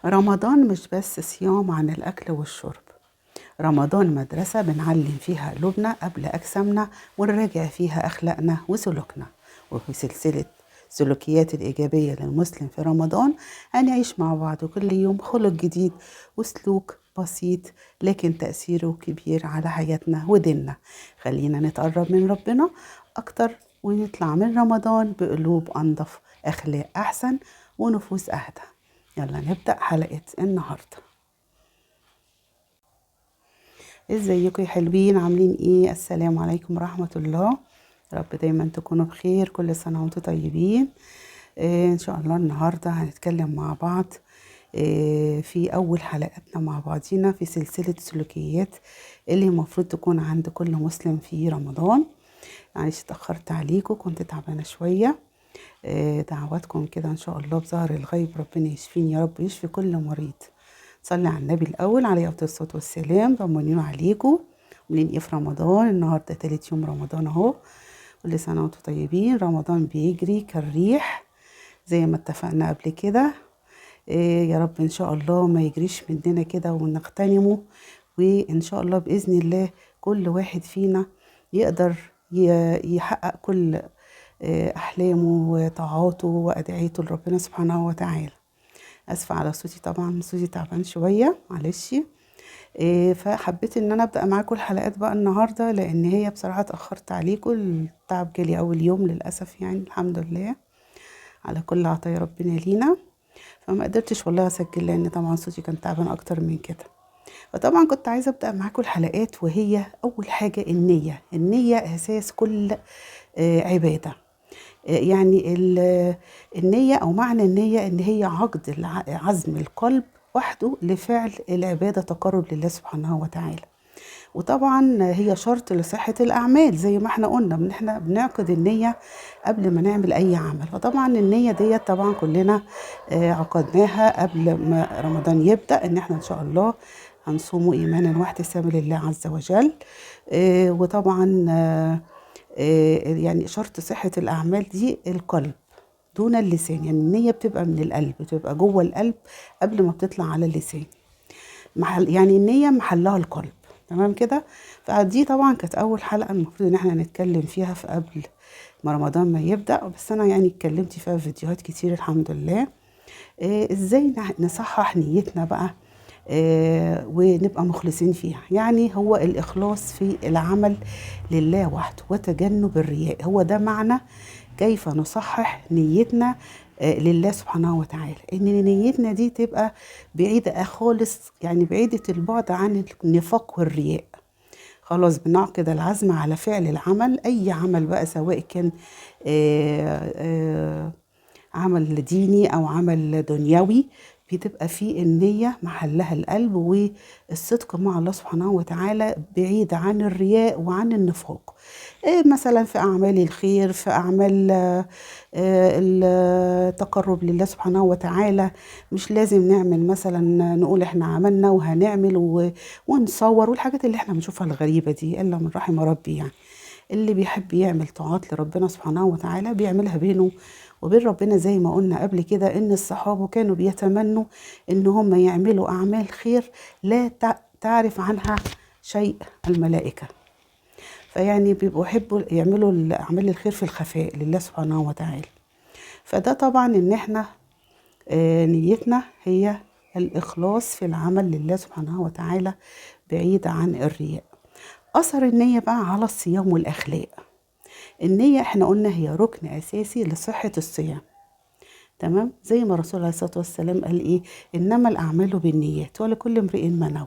رمضان مش بس صيام عن الأكل والشرب. رمضان مدرسة بنعلم فيها قلوبنا قبل أجسامنا، ونراجع فيها أخلاقنا وسلوكنا. وفي سلسلة سلوكيات الإيجابية للمسلم في رمضان هنعيش مع بعض كل يوم خلق جديد وسلوك بسيط لكن تأثيره كبير على حياتنا وديننا. خلينا نتقرب من ربنا أكتر ونطلع من رمضان بقلوب أنضف، أخلاق أحسن، ونفوس أهدى. يلا نبدأ حلقة النهاردة. ازيكم يا حلوين، عاملين ايه؟ السلام عليكم ورحمة الله. رب دايما تكونوا بخير، كل سنة وانتم طيبين. ان شاء الله النهاردة هنتكلم مع بعض في اول حلقاتنا مع بعضينا في سلسلة سلوكيات اللي المفروض تكون عند كل مسلم في رمضان. معلش اتأخرت عليكم، كنت تعبانة شوية. دعواتكم كده ان شاء الله بظهر الغيب، ربنا يشفيني يا رب، يشفي كل مريض. صلي على النبي الاول عليه افضل الصلاه والسلام. طمنين عليكم، عاملين ايه في رمضان؟ النهارده تالت يوم رمضان اهو. كل سنه وانتم طيبين. رمضان بيجري كالريح زي ما اتفقنا قبل كده. يا رب ان شاء الله ما يجريش مننا كده ونغتنمه، وان شاء الله باذن الله كل واحد فينا يقدر يحقق كل أحلامه وطاعاته وأدعيته لربنا سبحانه وتعالى. أسفة على صوتي، طبعا صوتي تعبان شوية، معلش. فحبيت إن أنا أبدأ معاكم الحلقات بقى النهاردة، لأن هي بصراحة اتأخرت عليكم. التعب جالي أول يوم للأسف، يعني الحمد لله على كل عطايا ربنا لينا. فما قدرتش والله أسجل، لأن طبعا صوتي كان تعبان أكتر من كده. فطبعا كنت عايزة أبدأ معاكم الحلقات، وهي أول حاجة النية. النية أساس كل عبادة. يعني النية أو معنى النية إن هي عقد عزم القلب وحده لفعل العبادة، تقرب لله سبحانه وتعالى. وطبعا هي شرط لصحة الأعمال، زي ما احنا قلنا ان احنا بنعقد النية قبل ما نعمل أي عمل. فطبعا النية ديت طبعا كلنا عقدناها قبل ما رمضان يبدأ، ان احنا إن شاء الله هنصوم إيمانا واحتسابا لله عز وجل. وطبعا يعني شرط صحة الأعمال دي القلب دون اللسان. يعني النية بتبقى من القلب، بتبقى جوه القلب قبل ما بتطلع على اللسان. يعني النية محلها القلب، تمام كده. فدي طبعا كانت أول حلقة المفروض إن احنا نتكلم فيها في قبل ما رمضان ما يبدأ، بس أنا يعني اتكلمت فيها في فيديوهات كتير الحمد لله. ازاي نصحح نيتنا بقى ونبقى مخلصين فيها. يعني هو الإخلاص في العمل لله وحده وتجنب الرياء، هو ده معنى كيف نصحح نيتنا لله سبحانه وتعالى. ان نيتنا دي تبقى بعيدة خالص، يعني بعيدة البعد عن النفاق والرياء. خلاص بنعقد العزم على فعل العمل، اي عمل بقى، سواء كان عمل ديني او عمل دنيوي، بتبقى فيه النية محلها القلب والصدق مع الله سبحانه وتعالى، بعيد عن الرياء وعن النفاق. مثلا في أعمال الخير، في أعمال التقرب لله سبحانه وتعالى. مش لازم نعمل مثلا نقول احنا عملنا وهنعمل ونصور والحاجات اللي احنا بنشوفها الغريبة دي، إلا من رحم ربي. يعني اللي بيحب يعمل طاعات لربنا سبحانه وتعالى بيعملها بينه وبين ربنا، زي ما قلنا قبل كده ان الصحابة كانوا بيتمنوا ان هم يعملوا اعمال خير لا تعرف عنها شيء الملائكة. فيعني بيبقوا يحبوا يعملوا اعمال الخير في الخفاء لله سبحانه وتعالى. فده طبعا ان احنا نيتنا هي الإخلاص في العمل لله سبحانه وتعالى بعيد عن الرياء. أثر النية بقى على الصيام والأخلاق. النية احنا قلنا هي ركن أساسي لصحة الصيام، تمام. زي ما الرسول عليه الصلاة والسلام قال ايه: إنما الأعمال بالنيات ولكل امرئ ما نوى.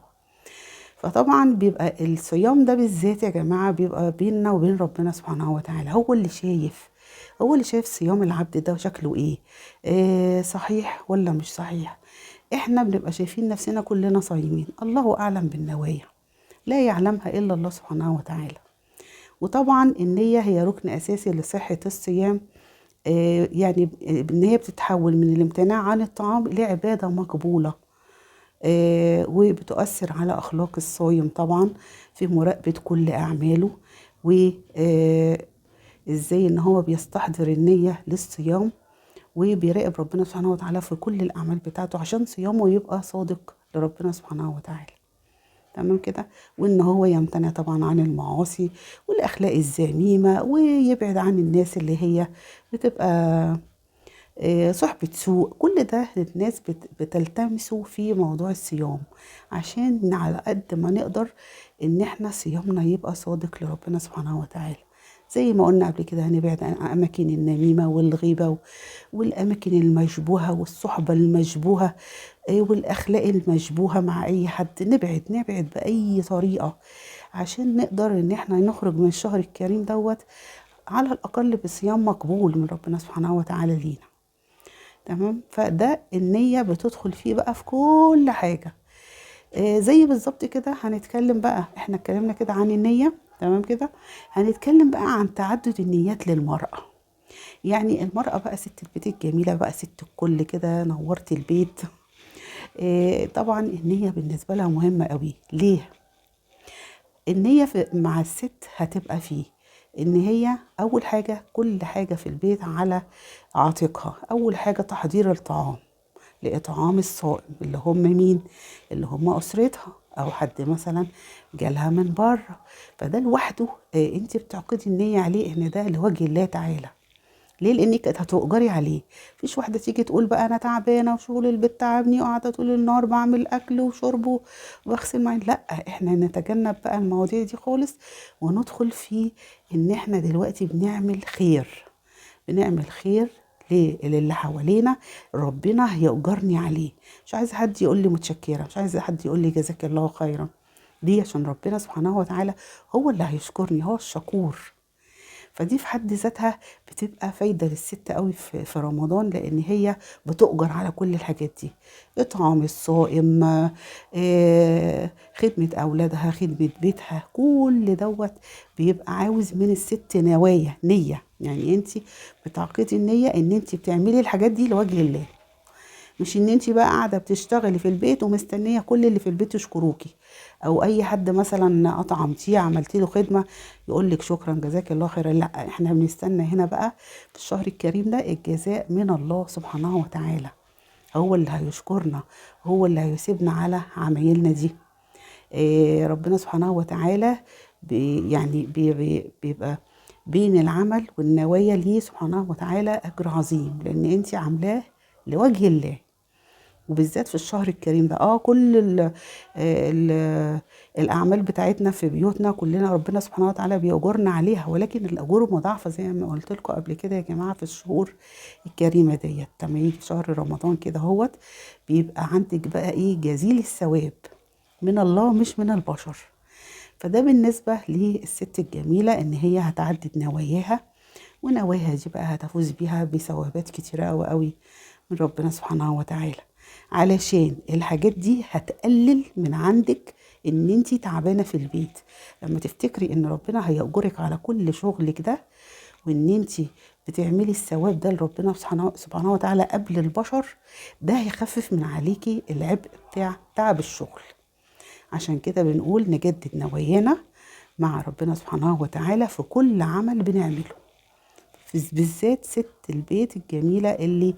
فطبعا بيبقى الصيام ده بالذات يا جماعة بيبقى بيننا وبين ربنا سبحانه وتعالى. هو اللي شايف صيام العبد ده شكله ايه صحيح ولا مش صحيح. احنا بنبقى شايفين نفسنا كلنا صايمين، الله أعلم بالنوايا، لا يعلمها إلا الله سبحانه وتعالى. وطبعا النية هي ركن أساسي لصحة الصيام. يعني إن هي بتتحول من الامتناع عن الطعام لعبادة مقبولة، وبتؤثر على أخلاق الصايم طبعا في مراقبة كل أعماله، وإزاي إن هو بيستحضر النية للصيام وبيراقب ربنا سبحانه وتعالى في كل الأعمال بتاعته عشان صيامه يبقى صادق لربنا سبحانه وتعالى. تمام كده. وإن هو يمتنع طبعا عن المعاصي والأخلاق الذميمة، ويبعد عن الناس اللي هي بتبقى صحبة سوء. كل ده الناس بتلتمسه في موضوع الصيام، عشان على قد ما نقدر ان احنا صيامنا يبقى صادق لربنا سبحانه وتعالى. زي ما قلنا قبل كده، هنبعد عن أماكن النميمة والغيبة والأماكن المشبوهة والصحبة المشبوهة والأخلاق المشبوهة مع أي حد. نبعد بأي طريقة عشان نقدر ان احنا نخرج من الشهر الكريم دوت على الأقل بصيام مقبول من ربنا سبحانه وتعالى لينا. تمام. فده النية بتدخل فيه بقى في كل حاجة. زي بالظبط كده هنتكلم بقى، احنا اتكلمنا كده عن النية. تمام كده. هنتكلم بقى عن تعدد النيات للمرأة. يعني المرأة بقى ست البيت الجميلة بقى، ست الكل كده، نورت البيت. طبعا النية بالنسبة لها مهمة قوي. ليه؟ النية مع الست هتبقى فيه ان هي اول حاجة، كل حاجة في البيت على عاتقها. اول حاجة تحضير الطعام لإطعام الصائم، اللي هم مين؟ اللي هم أسرتها، أو حد مثلا جالها من بره. فده لوحده انت بتعقدي النية عليه ان ده لوجه الله تعالى. ليه؟ لانك هتؤجري عليه. مفيش واحده تيجي تقول بقى انا تعبانه وشغل البيت تعبني وقاعده طول النهار بعمل اكل وشرب وبغسل مواعين. لا، احنا نتجنب بقى المواضيع دي خالص، وندخل في ان احنا دلوقتي بنعمل خير. بنعمل خير للي حوالينا، ربنا هيأجرني عليه. مش عايزه حد يقول لي متشكره، مش عايزه حد يقول لي جزاك الله خيرا. دي عشان ربنا سبحانه وتعالى هو اللي هيشكرني، هو الشكور. فدي في حد ذاتها بتبقى فايدة للست قوي في رمضان، لأن هي بتؤجر على كل الحاجات دي. إطعام الصائم، خدمة أولادها، خدمة بيتها، كل دوت بيبقى عاوز من الست نوايا، نية. يعني انت بتعقدي النية ان انت بتعملي الحاجات دي لوجه الله، مش ان انت بقى قاعده بتشتغلي في البيت ومستنيه كل اللي في البيت يشكروكي، او اي حد مثلا اطعمتيه عملتي له خدمه يقول لك شكرا جزاك الله خيرا. لا، احنا بنستنى هنا بقى في الشهر الكريم ده الجزاء من الله سبحانه وتعالى. هو اللي هيشكرنا، هو اللي هيسيبنا على عمايلنا دي. ربنا سبحانه وتعالى بيبقى بين العمل والنوايا ليه سبحانه وتعالى اجر عظيم، لان انت عاملاه لوجه الله. وبالذات في الشهر الكريم ده كل ال الاعمال بتاعتنا في بيوتنا كلنا ربنا سبحانه وتعالى بيأجرنا عليها، ولكن الاجور مضاعفه زي ما قلت لكم قبل كده يا جماعه. في الشهور الكريمه ديت لما يجي شهر رمضان كده هوت بيبقى عندك بقى ايه؟ جزيل الثواب من الله مش من البشر. فده بالنسبه للست الجميله ان هي هتعدد نواياها، ونواياها دي بقى هتفوز بيها بثوابات كتيره قوي قوي من ربنا سبحانه وتعالى، علشان الحاجات دي هتقلل من عندك ان انتي تعبانه في البيت. لما تفتكري ان ربنا هيأجرك على كل شغلك ده، وان انتي بتعملي الثواب ده لربنا سبحانه وتعالى قبل البشر، ده هيخفف من عليكي العبء بتاع تعب الشغل. عشان كده بنقول نجدد نوايانا مع ربنا سبحانه وتعالى في كل عمل بنعمله، بالذات ست البيت الجميلة اللي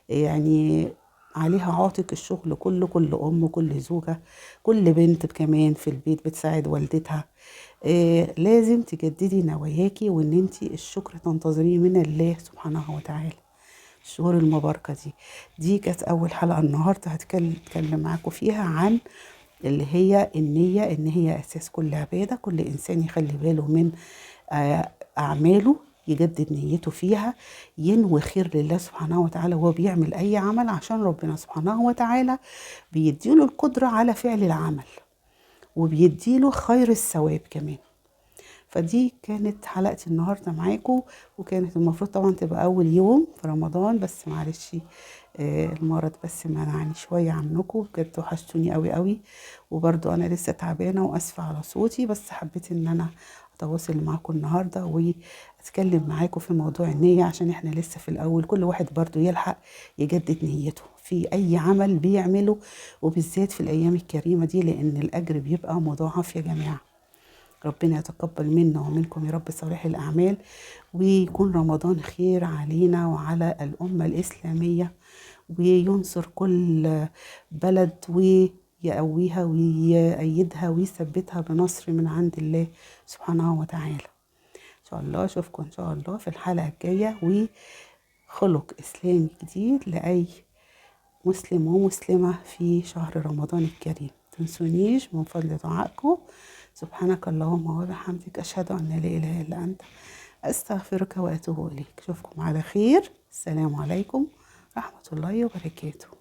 يعني عليها عاتق الشغل كله. كل أم، كل زوجة، كل بنت كمان في البيت بتساعد والدتها. لازم تجددي نواياكي، وان انتي الشكر تنتظريه من الله سبحانه وتعالى. الشهور المباركة دي كانت أول حلقة النهاردة هتكلم معاكم فيها عن اللي هي النية، ان هي أساس كل عبادة. كل إنسان يخلي باله من أعماله، يجدد نيته فيها، ينوي خير لله سبحانه وتعالى وهو بيعمل أي عمل، عشان ربنا سبحانه وتعالى بيديله القدرة على فعل العمل، وبيديله خير الثواب كمان. فدي كانت حلقتي النهاردة معاكم، وكانت المفروض طبعا تبقى أول يوم في رمضان، بس معلش المرض بس منعني شوية عنكم. بجد وحشتوني قوي قوي، وبرضو أنا لسه تعبانة وأسفة على صوتي، بس حبيت إن أنا أتواصل معاكم النهاردة وأتكلم معاكم في موضوع النية، عشان إحنا لسه في الأول. كل واحد برضو يلحق يجدد نيته في أي عمل بيعمله، وبالذات في الأيام الكريمة دي، لأن الأجر بيبقى مضاعف يا جماعة. ربنا يتقبل منا ومنكم يا رب صالح الأعمال، ويكون رمضان خير علينا وعلى الأمة الإسلامية، وينصر كل بلد ويقويها ويأيدها ويثبتها بنصر من عند الله سبحانه وتعالى. إن شاء الله أشوفكم إن شاء الله في الحلقة الجاية، وخلق إسلامي جديد لأي مسلم ومسلمة في شهر رمضان الكريم. تنسونيش من فضل دعائكم. سبحانك اللهم وبحمدك، أشهد أن لا إله إلا أنت، أستغفرك وأتوب إليك. أشوفكم على خير. السلام عليكم ورحمة الله وبركاته.